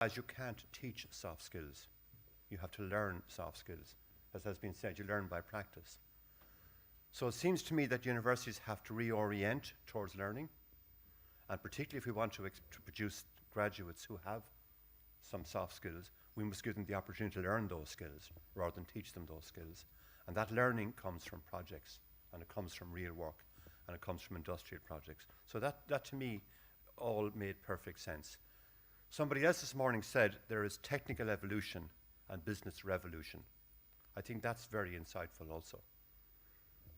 As you can't teach soft skills, you have to learn soft skills. As has been said, you learn by practice. So it seems to me that universities have to reorient towards learning, and particularly if we want to produce graduates who have some soft skills, we must give them the opportunity to learn those skills rather than teach them those skills. And that learning comes from projects, and it comes from real work, and it comes from industrial projects. So that to me all made perfect sense. Somebody else this morning said there is technical evolution and business revolution. I think that's very insightful also.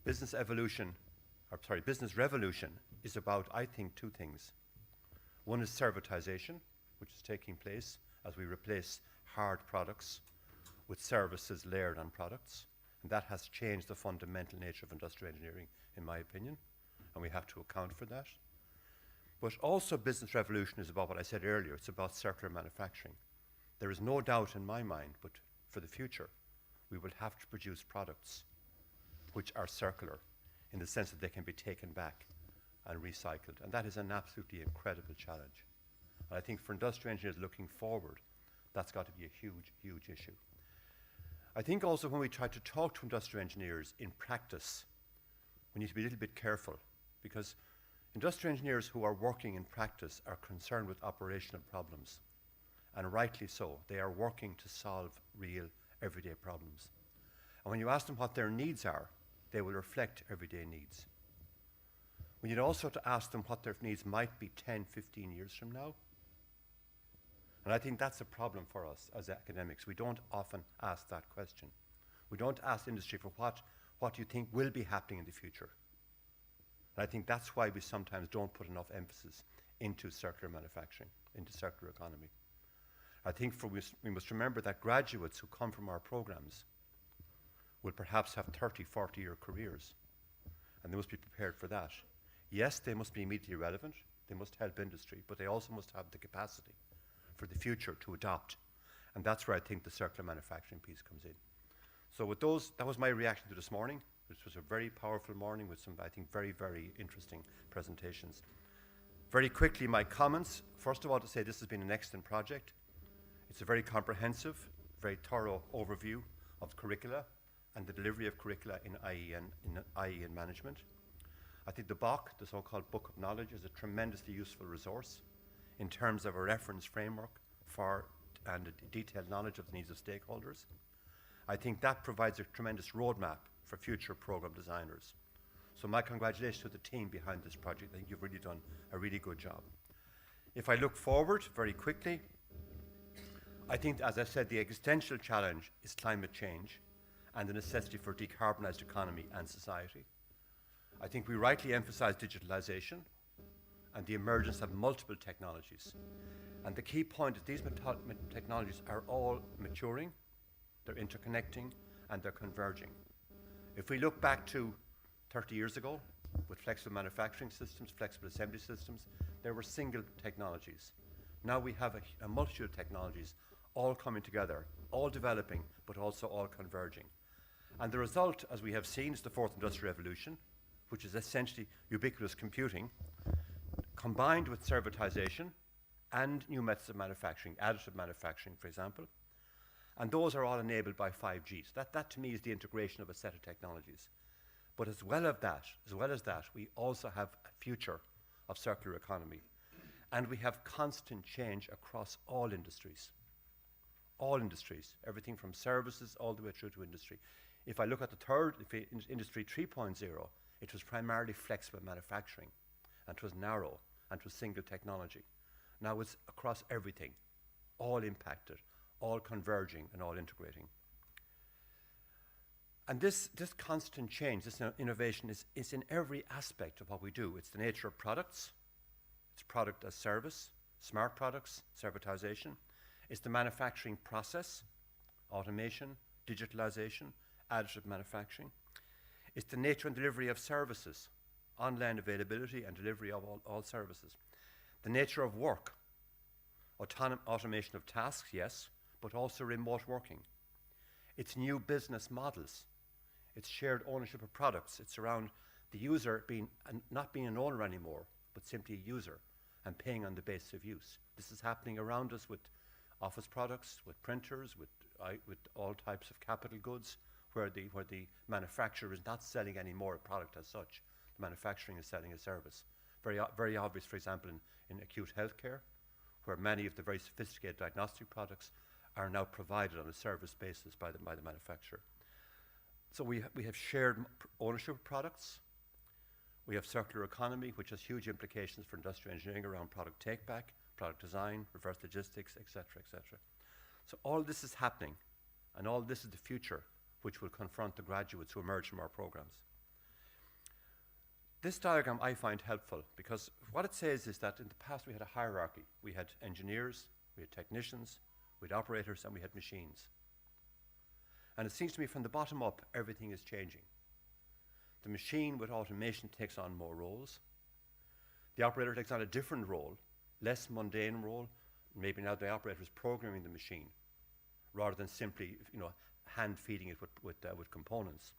Business revolution is about, I think, two things. One is servitization, which is taking place as we replace hard products with services layered on products. And that has changed the fundamental nature of industrial engineering, in my opinion, and we have to account for that. But also business revolution is about what I said earlier. It's about circular manufacturing. There is no doubt in my mind, but for the future, we will have to produce products which are circular in the sense that they can be taken back and recycled. And that is an absolutely incredible challenge. And I think for industrial engineers looking forward, that's got to be a huge, huge issue. I think also when we try to talk to industrial engineers in practice, we need to be a little bit careful, because industrial engineers who are working in practice are concerned with operational problems, and rightly so. They are working to solve real everyday problems. And when you ask them what their needs are, they will reflect everyday needs. We need also to ask them what their needs might be 10, 15 years from now. And I think that's a problem for us as academics. We don't often ask that question. We don't ask industry for what you think will be happening in the future. And I think that's why we sometimes don't put enough emphasis into circular manufacturing, into circular economy. I think we must remember that graduates who come from our programs will perhaps have 30, 40-year careers, and they must be prepared for that. Yes, they must be immediately relevant, they must help industry, but they also must have the capacity for the future to adopt. And that's where I think the circular manufacturing piece comes in. So with those, that was my reaction to this morning. This was a very powerful morning with some, I think, very, very interesting presentations. Very quickly, my comments. First of all, to say this has been an excellent project. It's a very comprehensive, very thorough overview of curricula and the delivery of curricula in IE and management. I think the BOK, the so-called Book of Knowledge, is a tremendously useful resource in terms of a reference framework for and a detailed knowledge of the needs of stakeholders. I think that provides a tremendous roadmap for future program designers. So my congratulations to the team behind this project. I think you've really done a really good job. If I look forward very quickly, I think, as I said, the existential challenge is climate change and the necessity for decarbonised economy and society. I think we rightly emphasise digitalisation and the emergence of multiple technologies. And the key point is these technologies are all maturing, they're interconnecting, and they're converging. If we look back to 30 years ago, with flexible manufacturing systems, flexible assembly systems, there were single technologies. Now we have a multitude of technologies all coming together, all developing, but also all converging. And the result, as we have seen, is the fourth industrial revolution, which is essentially ubiquitous computing, combined with servitization and new methods of manufacturing, additive manufacturing, for example. And those are all enabled by 5G. So that to me is the integration of a set of technologies. But as well as that, we also have a future of circular economy. And we have constant change across all industries. All industries, everything from services all the way through to industry. If I look at the third, Industry 3.0, it was primarily flexible manufacturing, and it was narrow, and it was single technology. Now it's across everything, all impacted, all converging and all integrating. And this constant change, this innovation is in every aspect of what we do. It's the nature of products, it's product as service, smart products, servitization. It's the manufacturing process, automation, digitalization, additive manufacturing. It's the nature and delivery of services, online availability and delivery of all services. The nature of work, automation of tasks, yes, but also remote working. It's new business models. It's shared ownership of products. It's around the user not being an owner anymore, but simply a user and paying on the basis of use. This is happening around us with office products, with printers, with all types of capital goods, where the manufacturer is not selling any more a product as such. The manufacturing is selling a service. Very obvious, for example, in acute healthcare, where many of the very sophisticated diagnostic products are now provided on a service basis by the manufacturer. So we have shared ownership of products. We have circular economy, which has huge implications for industrial engineering around product take-back, product design, reverse logistics, etc., etc. So all this is happening, and all this is the future which will confront the graduates who emerge from our programs. This diagram I find helpful because what it says is that in the past we had a hierarchy. We had engineers, we had technicians, we had operators, and we had machines. And it seems to me from the bottom up, everything is changing. The machine with automation takes on more roles. The operator takes on a different role, less mundane role. Maybe now the operator is programming the machine rather than simply, hand feeding it with components.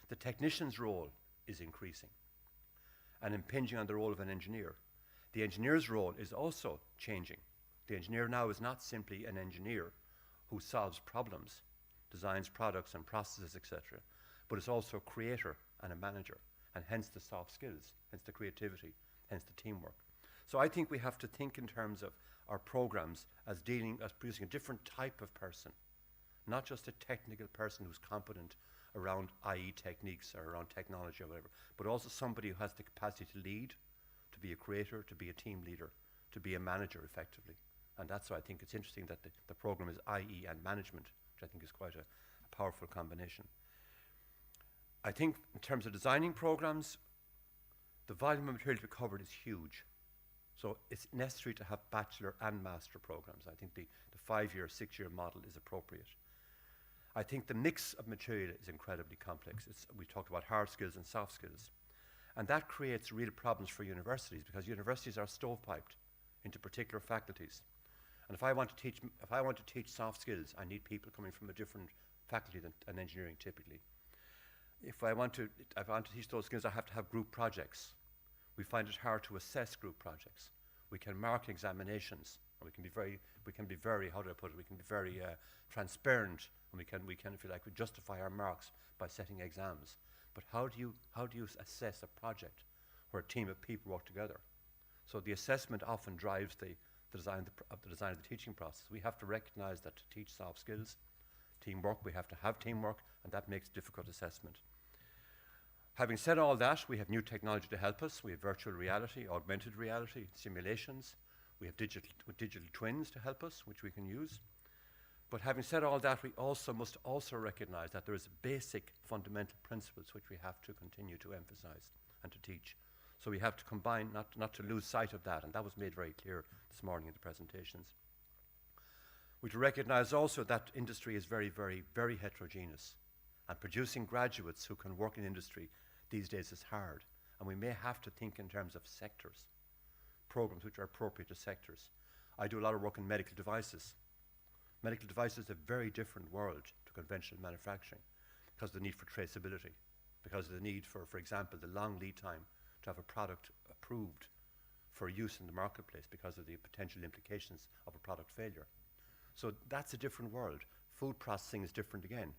The technician's role is increasing and impinging on the role of an engineer. The engineer's role is also changing. The engineer now is not simply an engineer who solves problems, designs products and processes, etc., but is also a creator and a manager, and hence the soft skills, hence the creativity, hence the teamwork. So I think we have to think in terms of our programs as producing a different type of person, not just a technical person who's competent around IE techniques or around technology or whatever, but also somebody who has the capacity to lead, to be a creator, to be a team leader, to be a manager effectively. And that's why I think it's interesting that the program is IE and management, which I think is quite a powerful combination. I think in terms of designing programs, the volume of material to be covered is huge. So it's necessary to have bachelor and master programs. I think the 5-year, 6-year model is appropriate. I think the mix of material is incredibly complex. We talked about hard skills and soft skills. And that creates real problems for universities because universities are stovepiped into particular faculties. And if I want to teach soft skills, I need people coming from a different faculty than engineering typically. If I want to teach those skills, I have to have group projects. We find it hard to assess group projects. We can mark examinations, and we can be very, how do I put it? We can be very transparent, and we can, if you like, we justify our marks by setting exams. But how do you assess a project where a team of people work together? So the assessment often drives the design of the teaching process. We have to recognize that to teach soft skills, teamwork, we have to have teamwork, and that makes difficult assessment. Having said all that, we have new technology to help us. We have virtual reality, augmented reality, simulations. We have digital twins to help us, which we can use. But having said all that, we must also recognize that there is basic fundamental principles which we have to continue to emphasize and to teach. So we have to combine, not to lose sight of that, and that was made very clear this morning in the presentations. We to recognize also that industry is very, very, very heterogeneous, and producing graduates who can work in industry these days is hard, and we may have to think in terms of sectors, programs which are appropriate to sectors. I do a lot of work in medical devices. Medical devices is a very different world to conventional manufacturing because of the need for traceability, because of the need for example, the long lead time to have a product approved for use in the marketplace because of the potential implications of a product failure. So that's a different world. Food processing is different again.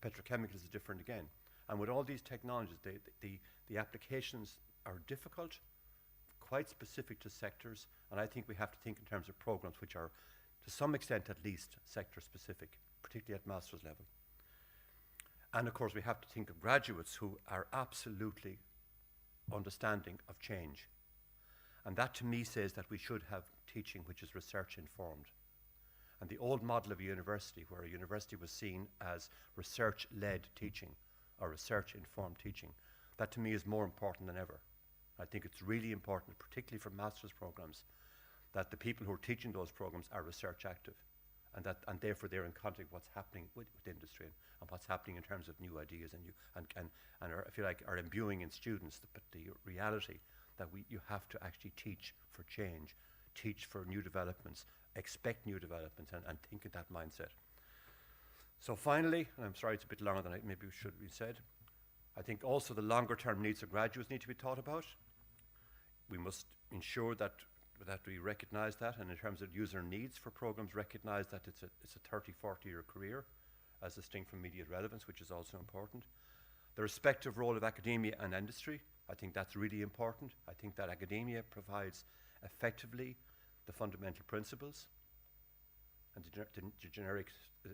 Petrochemicals is different again. And with all these technologies, the applications are difficult, quite specific to sectors, and I think we have to think in terms of programs which are, to some extent at least, sector specific, particularly at master's level. And of course we have to think of graduates who are absolutely understanding of change. And that to me says that we should have teaching which is research informed. And the old model of a university, where a university was seen as research-led teaching or research-informed teaching, that to me is more important than ever. I think it's really important, particularly for master's programs, that the people who are teaching those programs are research active, and therefore they're in contact with what's happening with industry and what's happening in terms of new ideas and are, if you like, are imbuing in students the reality that you have to actually teach for change, teach for new developments, expect new developments, and think in that mindset. So finally, and I'm sorry it's a bit longer than maybe should be said, I think also the longer term needs of graduates need to be thought about. We must ensure that that we recognise that, and in terms of user needs for programs, recognise that it's a 30, 40-year career, as distinct from immediate relevance, which is also important. The respective role of academia and industry, I think that's really important. I think that academia provides effectively the fundamental principles and the generic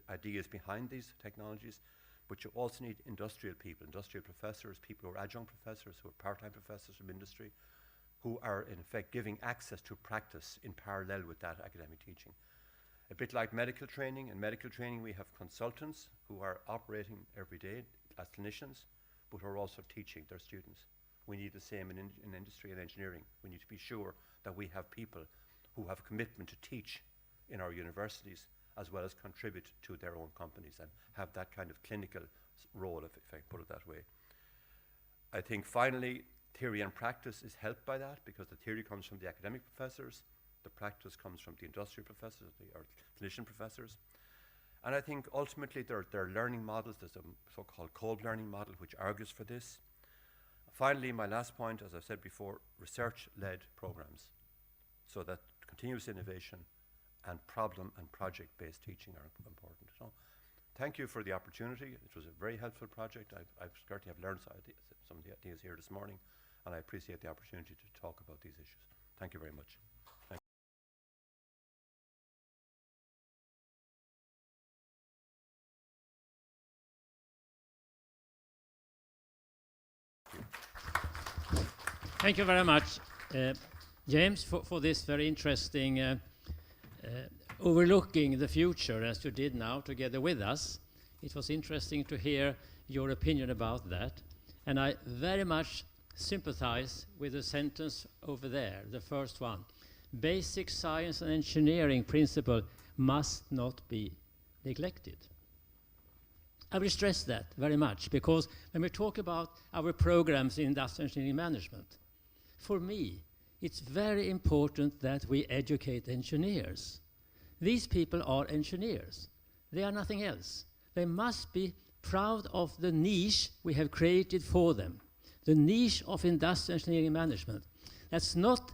ideas behind these technologies, but you also need industrial people, industrial professors, people who are adjunct professors, who are part-time professors from industry, who are in effect giving access to practice in parallel with that academic teaching. A bit like medical training. In medical training we have consultants who are operating every day as clinicians, but who are also teaching their students. We need the same in industry and engineering. We need to be sure that we have people who have a commitment to teach in our universities, as well as contribute to their own companies and have that kind of clinical role, if I put it that way. I think finally, theory and practice is helped by that, because the theory comes from the academic professors, the practice comes from the industrial professors, or clinician professors. And I think ultimately there are learning models. There's a so-called Kolb learning model which argues for this. Finally, my last point, as I said before, research-led programs, so that continuous innovation and problem and project-based teaching are important. So, thank you for the opportunity. It was a very helpful project. I've certainly have learned some of the ideas here this morning, and I appreciate the opportunity to talk about these issues. Thank you very much. Thank you very much, James, for this very interesting overlooking the future, as you did now together with us. It was interesting to hear your opinion about that. And I very much sympathize with the sentence over there, the first one. Basic science and engineering principle must not be neglected. I will stress that very much, because when we talk about our programs in industrial engineering management, for me, it's very important that we educate engineers. These people are engineers. They are nothing else. They must be proud of the niche we have created for them, the niche of industrial engineering management. That's not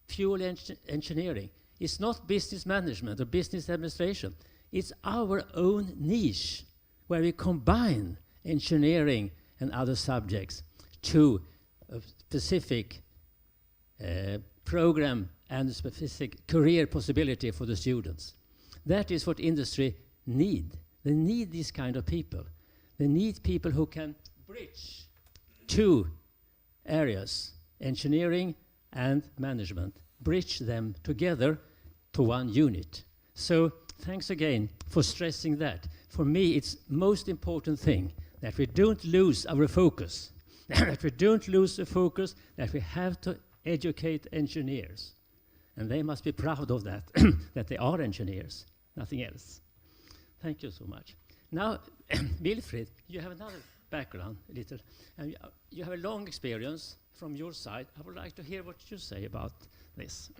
purely engineering. It's not business management or business administration. It's our own niche, where we combine engineering and other subjects to a specific program and a specific career possibility for the students. That is what industry need. They need these kind of people. They need people who can bridge two areas, engineering and management, bridge them together to one unit. So thanks again for stressing that. For me, it's most important thing that we don't lose our focus, that we don't lose the focus, that we have to educate engineers. And they must be proud of that, that they are engineers, nothing else. Thank you so much. Now, Wilfried, you have another background, a little, and you have a long experience from your side. I would like to hear what you say about this.